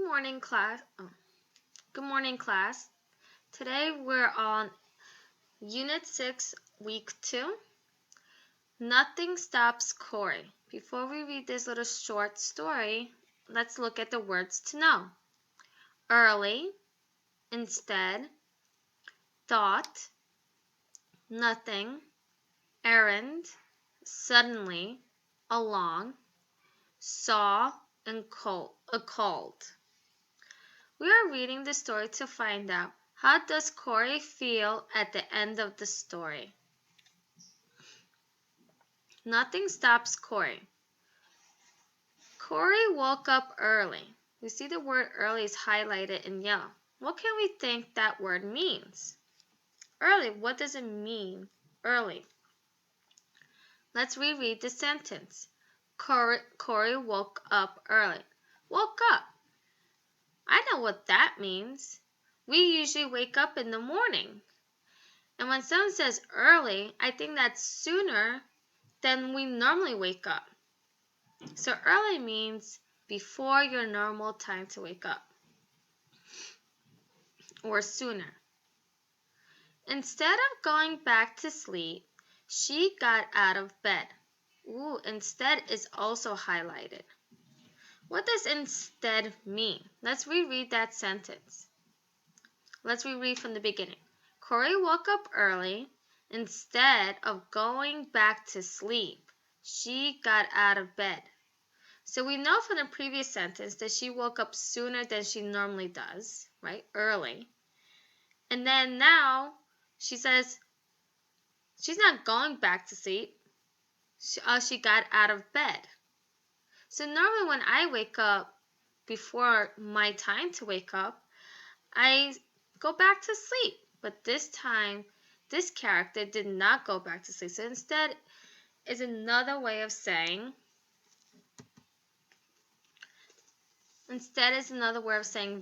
morning, class. Good morning, class. Today we're on Unit 6, Week 2. Nothing stops Cory. Before we read this little short story, let's look at the words to know. Early, instead, thought, nothing, errand, suddenly, along, saw, and called. We are reading the story to find out, how does Cory feel at the end of the story? Nothing stops Cory. Cory woke up early. We see the word early is highlighted in yellow. What can we think that word means? Early, what does it mean? Early. Let's reread the sentence. Cory woke up early. Woke up. I know what that means. We usually wake up in the morning. And when someone says early, I think that's sooner than we normally wake up. So early means before your normal time to wake up, or sooner. Instead of going back to sleep, she got out of bed. Ooh, instead is also highlighted. What does instead mean? Let's reread that sentence. Let's reread from the beginning. Cory woke up early. Instead of going back to sleep, she got out of bed. So we know from the previous sentence that she woke up sooner than she normally does, right? Early. And then now she says she's not going back to sleep. She got out of bed. So normally when I wake up before my time to wake up, I go back to sleep. But this time, this character did not go back to sleep. So instead is another way of saying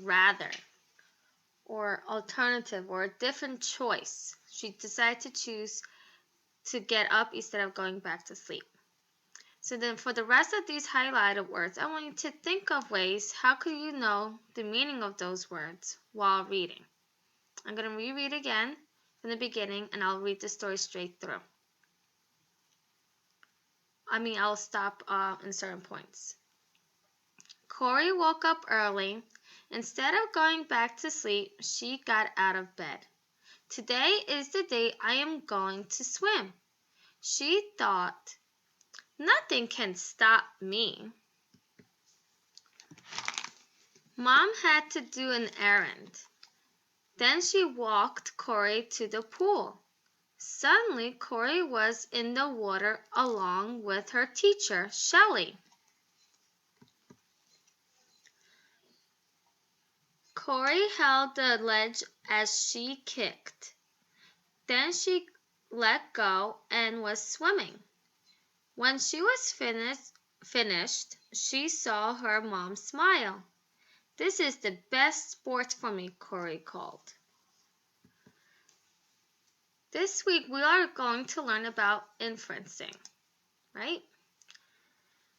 rather, or alternative, or a different choice. She decided to choose to get up instead of going back to sleep. So then for the rest of these highlighted words, I want you to think of ways how could you know the meaning of those words while reading. I'm going to reread again from the beginning, and I'll read the story straight through. I'll stop in certain points. Cory woke up early. Instead of going back to sleep, she got out of bed. Today is the day I am going to swim. She thought, nothing can stop me. Mom had to do an errand. Then she walked Cory to the pool. Suddenly, Cory was in the water along with her teacher, Shelley. Cory held the ledge as she kicked. Then she let go and was swimming. When she was finished, she saw her mom smile. This is the best sport for me, Cory called. This week we are going to learn about inferencing, right?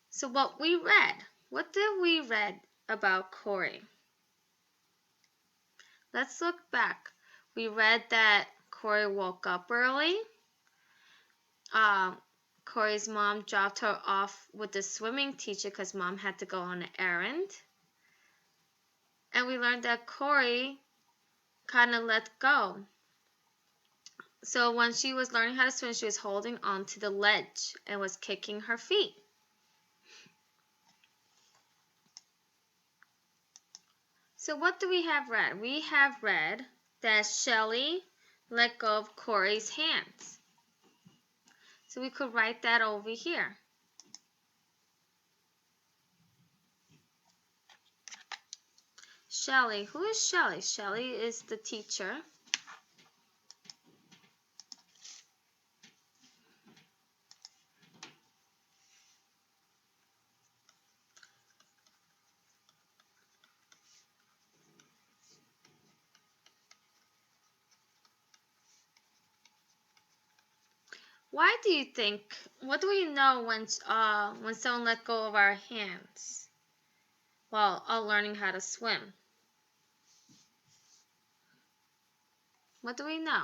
So what did we read about Cory? Let's look back. We read that Cory woke up early. Cory's mom dropped her off with the swimming teacher because mom had to go on an errand. And we learned that Cory kind of let go. So when she was learning how to swim, she was holding on to the ledge and was kicking her feet. So what do we have read? We have read that Shelley let go of Cory's hands. So we could write that over here. Shelley. Who is Shelley? Shelley is the teacher. Why do you think? What do we know when someone let go of our hands? while learning how to swim? What do we know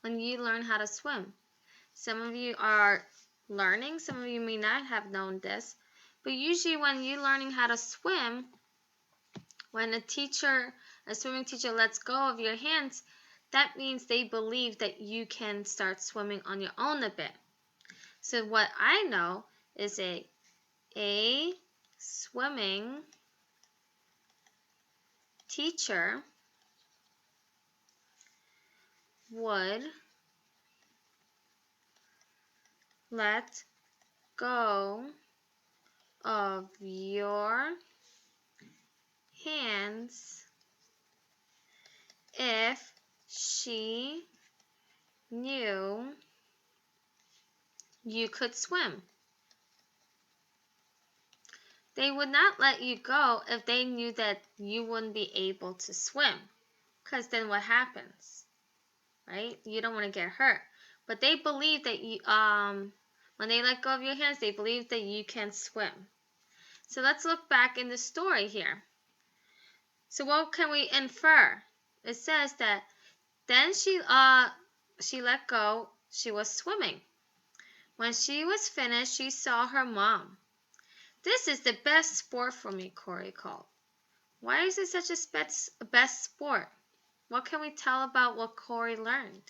when you learn how to swim? Some of you are learning, some of you may not have known this, but usually when you're learning how to swim, when a swimming teacher lets go of your hands, that means they believe that you can start swimming on your own a bit. So what I know is a swimming teacher would let go of your hands if she knew you could swim. They would not let you go if they knew that you wouldn't be able to swim, because then what happens, right? You don't want to get hurt. But they believe that when they let go of your hands, they believe that you can swim. So let's look back in the story here. So what can we infer? It says that then she let go. She was swimming. When she was finished, she saw her mom. This is the best sport for me, Cory called. Why is it such a best sport? What can we tell about what Cory learned?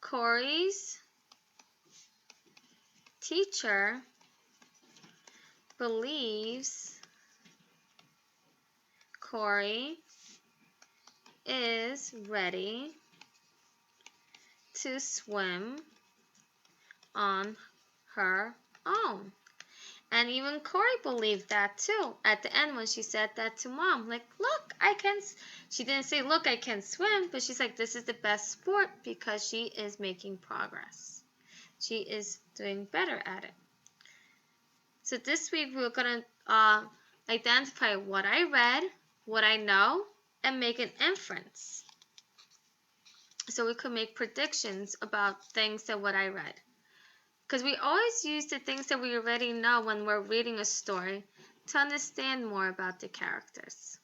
Cory's teacher believes Cory is ready to swim on her own. And even Cory believed that too at the end when she said that to mom. Like, look, she didn't say, look, I can swim, but she's like, this is the best sport because she is making progress. She is doing better at it. So this week we're going to identify what I read, what I know, and make an inference. So we could make predictions about things that what I read. Because we always use the things that we already know when we're reading a story to understand more about the characters.